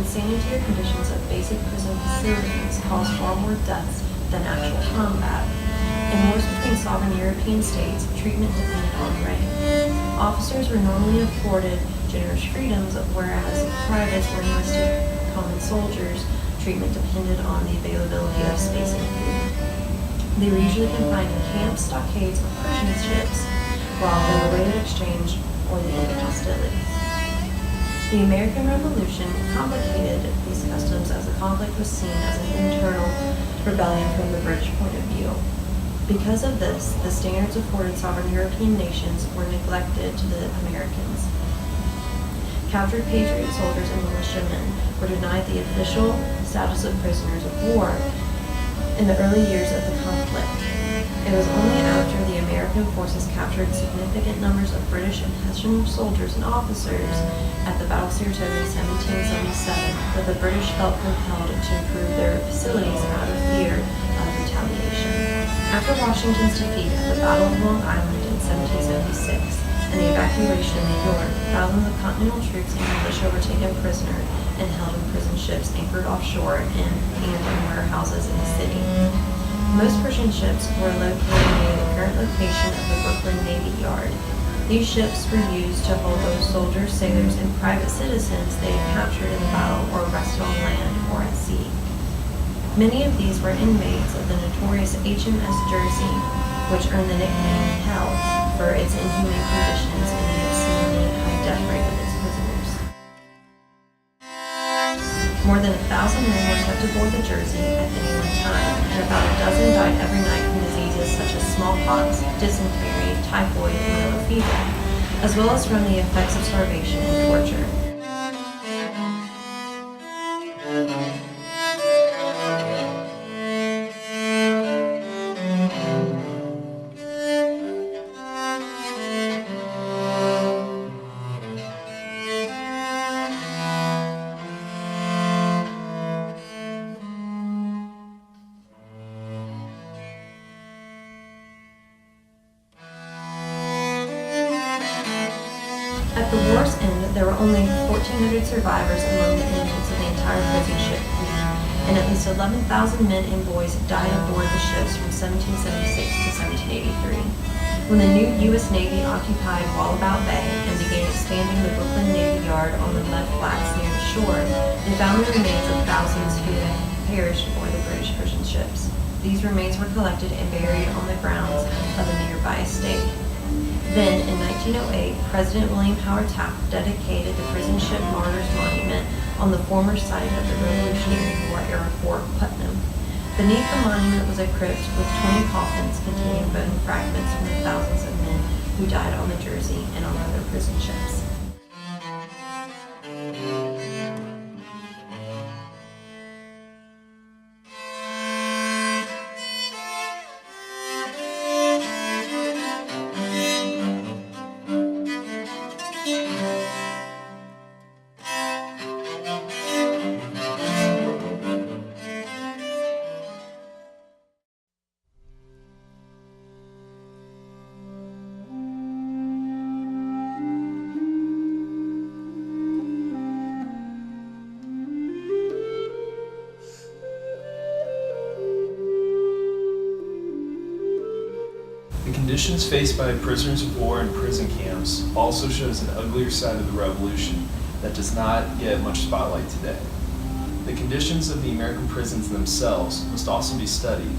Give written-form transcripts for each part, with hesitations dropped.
insanitary conditions of basic prison facilities caused far more deaths than actual combat. In wars between sovereign European states, treatment depended on rank. Officers were normally afforded generous freedoms, whereas privates were enlisted common soldiers. Treatment depended on the availability of space and food. They were usually confined in camps, stockades, or Persian ships, while they awaited exchange or the end of hostilities. The American Revolution complicated these customs as the conflict was seen as an internal rebellion from the British point of view. Because of this, the standards afforded sovereign European nations were neglected to the Americans. Captured patriot soldiers and militiamen were denied the official status of prisoners of war in the early years of the conflict. It was only after the American forces captured significant numbers of British and Hessian soldiers and officers at the Battle of Saratoga in 1777 that the British felt compelled to improve their facilities out of fear of retaliation. After Washington's defeat at the Battle of Long Island in 1776 and the evacuation of New York, thousands of Continental troops and militia were taken prisoner and held in prison ships anchored offshore and in warehouses in the city. Most Persian ships were located near the current location of the Brooklyn Navy Yard. These ships were used to hold those soldiers, sailors, and private citizens they had captured in the battle or arrested on land or at sea. Many of these were inmates of the notorious HMS Jersey, which earned the nickname Hell for its inhumane conditions and the obscenely high death rate of its prisoners. More than 1,000 men were kept aboard the Jersey at any one time, and about a dozen died every night from diseases such as smallpox, dysentery, typhoid, and yellow fever, as well as from the effects of starvation and torture. At the war's end, there were only 1,400 survivors among the inmates of the entire prison ship fleet, and at least 11,000 men and boys died aboard the ships from 1776 to 1783. When the new U.S. Navy occupied Wallabout Bay and began expanding the Brooklyn Navy Yard on the mud flats near the shore, they found the remains of thousands who had perished aboard the British prison ships. These remains were collected and buried on the grounds of a nearby estate. Then, in 1908, President William Howard Taft dedicated the prison ship Martyrs Monument on the former site of the Revolutionary War era Fort Putnam. Beneath the monument was a crypt with 20 coffins containing bone fragments from the thousands of men who died on the Jersey and on other prison ships. The conditions faced by prisoners of war in prison camps also shows an uglier side of the Revolution that does not get much spotlight today. The conditions of the American prisons themselves must also be studied,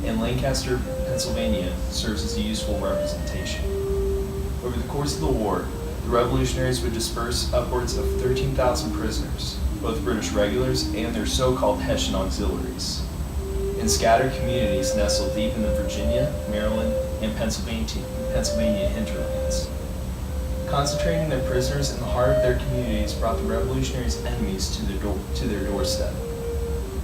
and Lancaster, Pennsylvania serves as a useful representation. Over the course of the war, the revolutionaries would disperse upwards of 13,000 prisoners, both British regulars and their so-called Hessian auxiliaries, in scattered communities nestled deep in the Virginia, Maryland, and Pennsylvania hinterlands. Concentrating their prisoners in the heart of their communities brought the revolutionaries' enemies to their doorstep.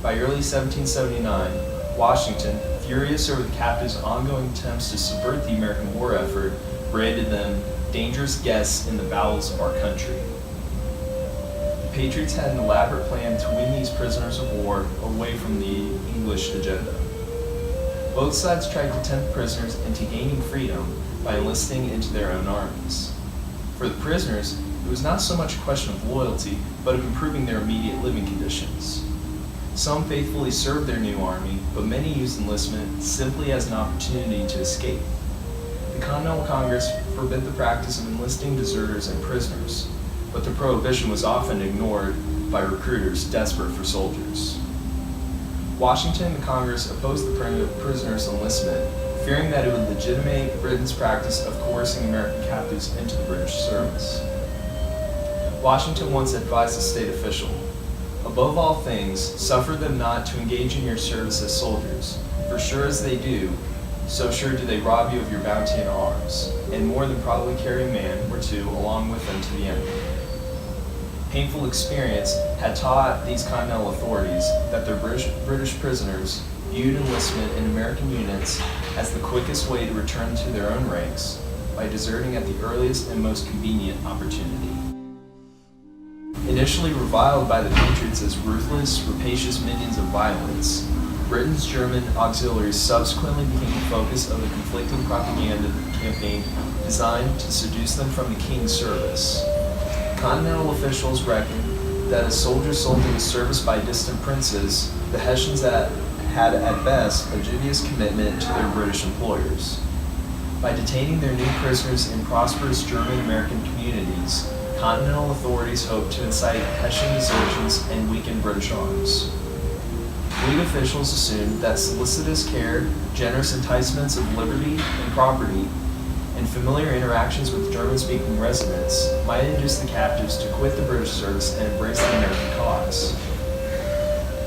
By early 1779, Washington, furious over the captives' ongoing attempts to subvert the American war effort, branded them dangerous guests in the bowels of our country. The Patriots had an elaborate plan to win these prisoners of war away from the English agenda. Both sides tried to tempt prisoners into gaining freedom by enlisting into their own armies. For the prisoners, it was not so much a question of loyalty, but of improving their immediate living conditions. Some faithfully served their new army, but many used enlistment simply as an opportunity to escape. The Continental Congress forbid the practice of enlisting deserters and prisoners, but the prohibition was often ignored by recruiters desperate for soldiers. Washington and the Congress opposed the prisoners' enlistment, fearing that it would legitimate Britain's practice of coercing American captives into the British service. Washington once advised a state official, "Above all things, suffer them not to engage in your service as soldiers, for sure as they do, so sure do they rob you of your bounty and arms, and more than probably carry a man or two along with them to the enemy." Painful experience had taught these Continental authorities that their British prisoners viewed enlistment in American units as the quickest way to return to their own ranks by deserting at the earliest and most convenient opportunity. Initially reviled by the Patriots as ruthless, rapacious minions of violence, Britain's German auxiliaries subsequently became the focus of a conflicting propaganda campaign designed to seduce them from the king's service. Continental officials reckoned that as soldiers sold into service by distant princes, the Hessians had at best a dubious commitment to their British employers. By detaining their new prisoners in prosperous German-American communities, Continental authorities hoped to incite Hessian desertions and weaken British arms. Fleet officials assumed that solicitous care, generous enticements of liberty and property, and familiar interactions with German-speaking residents might induce the captives to quit the British service and embrace the American cause.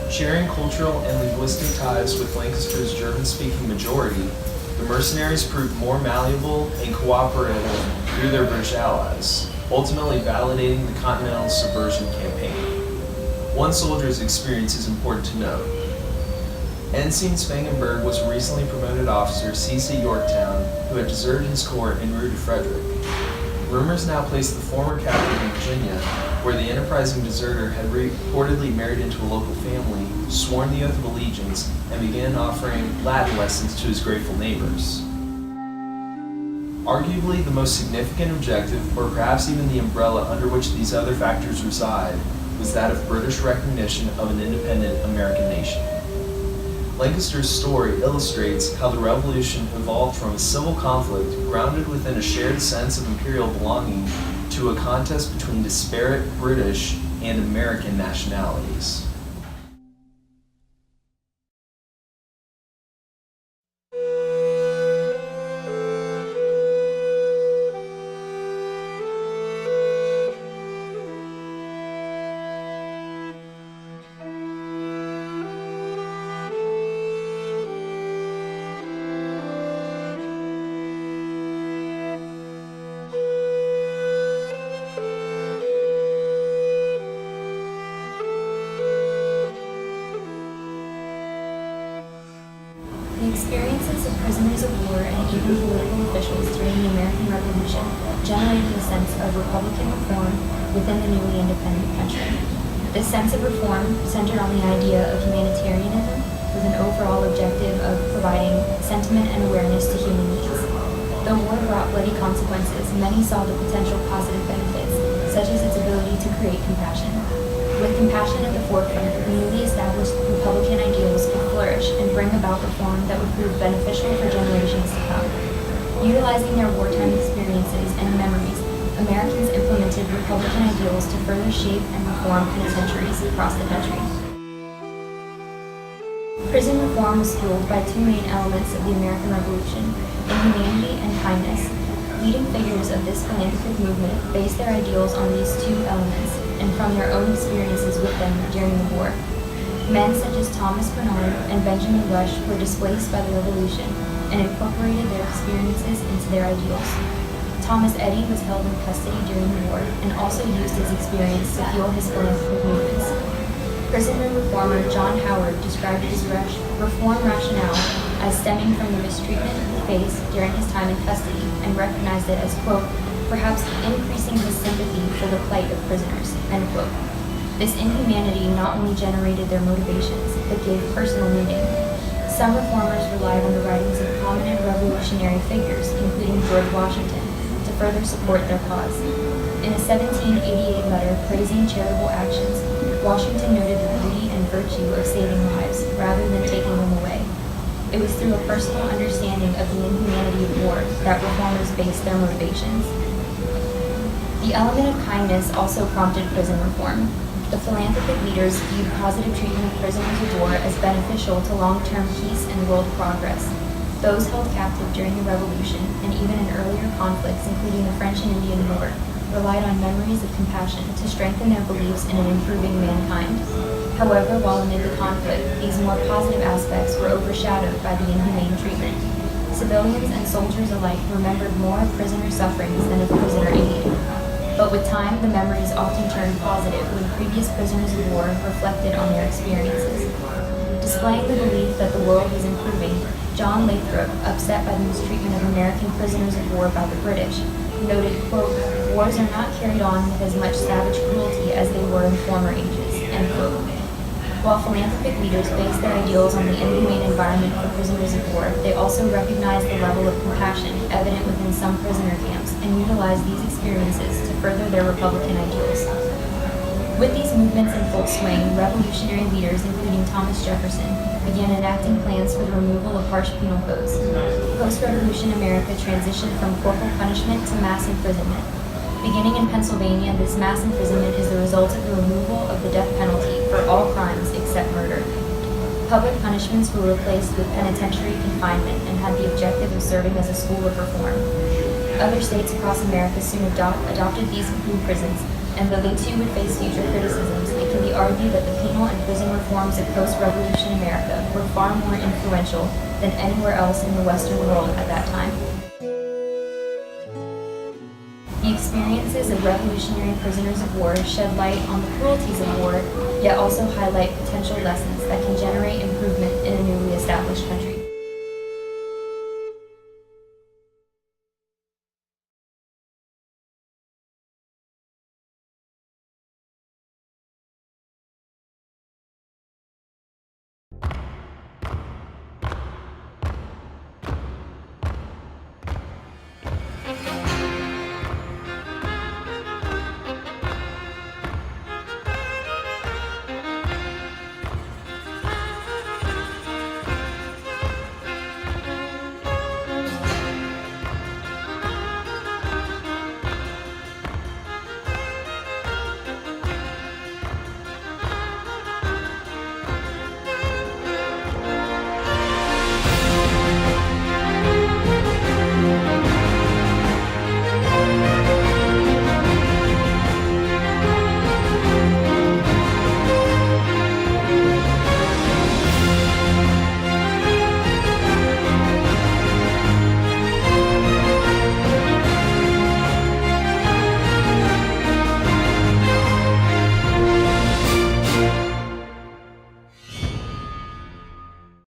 Sharing cultural and linguistic ties with Lancaster's German-speaking majority, the mercenaries proved more malleable and cooperative through their British allies, ultimately validating the Continental subversion campaign. One soldier's experience is important to note. Ensign Spangenberg was a recently promoted officer seized at Yorktown who had deserted his corps en route to Frederick. Rumors now placed the former captain in Virginia, where the enterprising deserter had reportedly married into a local family, sworn the oath of allegiance, and began offering Latin lessons to his grateful neighbors. Arguably the most significant objective, or perhaps even the umbrella under which these other factors reside, was that of British recognition of an independent American nation. Lancaster's story illustrates how the Revolution evolved from a civil conflict grounded within a shared sense of imperial belonging to a contest between disparate British and American nationalities. The experiences of prisoners of war and even political officials during the American Revolution generated a sense of Republican reform within the newly independent country. This sense of reform centered on the idea of humanitarianism with an overall objective of providing sentiment and awareness to human needs. Though war brought bloody consequences, many saw the potential positive benefits, such as its ability to create compassion. With compassion at the forefront, the newly established Republican ideals could flourish and bring about reform that would prove beneficial for generations to come. Utilizing their wartime experiences and memories, Americans implemented Republican ideals to further shape and reform penitentiaries across the country. Prison reform was fueled by two main elements of the American Revolution: inhumanity and kindness. Leading figures of this philanthropic movement based their ideals on these two elements and from their own experiences with them during the war. Men such as Thomas Bernard and Benjamin Rush were displaced by the Revolution and incorporated their experiences into their ideals. Thomas Eddy was held in custody during the war and also used his experience to fuel his philanthropic movements. Prison reformer John Howard described his reform rationale as stemming from the mistreatment he faced during his time in custody and recognized it as, quote, perhaps increasing his sympathy for the plight of prisoners, end quote. This inhumanity not only generated their motivations, but gave personal meaning. Some reformers relied on the writings of prominent revolutionary figures, including George Washington, to further support their cause. In a 1788 letter praising charitable actions, Washington noted the beauty and virtue of saving lives rather than taking them away. It was through a personal understanding of the inhumanity of war that reformers based their motivations. The element of kindness also prompted prison reform. The philanthropic leaders viewed positive treatment of prisoners of war as beneficial to long-term peace and world progress. Those held captive during the Revolution, and even in earlier conflicts, including the French and Indian War, relied on memories of compassion to strengthen their beliefs in an improving mankind. However, while amid the conflict, these more positive aspects were overshadowed by the inhumane treatment. Civilians and soldiers alike remembered more of prisoner sufferings than of prisoner aid. But with time, the memories often turned positive when previous prisoners of war reflected on their experiences. Displaying the belief that the world was improving, John Lathrop, upset by the mistreatment of American prisoners of war by the British, noted, quote, "Wars are not carried on with as much savage cruelty as they were in former ages," end quote. While philanthropic leaders based their ideals on the inhumane environment for prisoners of war, they also recognized the level of compassion evident within some prisoner camps and utilized these experiences to further their Republican ideals. With these movements in full swing, revolutionary leaders, including Thomas Jefferson, began enacting plans for the removal of harsh penal codes. Post-revolution America transitioned from corporal punishment to mass imprisonment. Beginning in Pennsylvania, this mass imprisonment is the result of the removal of the death penalty for all crimes except murder. Public punishments were replaced with penitentiary confinement and had the objective of serving as a school of reform. Other states across America soon adopted these new prisons, and though they too would face future criticisms, it can be argued that the penal and prison reforms of post-revolution America were far more influential than anywhere else in the Western world at that time. The experiences of revolutionary prisoners of war shed light on the cruelties of war, yet also highlight potential lessons that can generate improvement in a newly established country.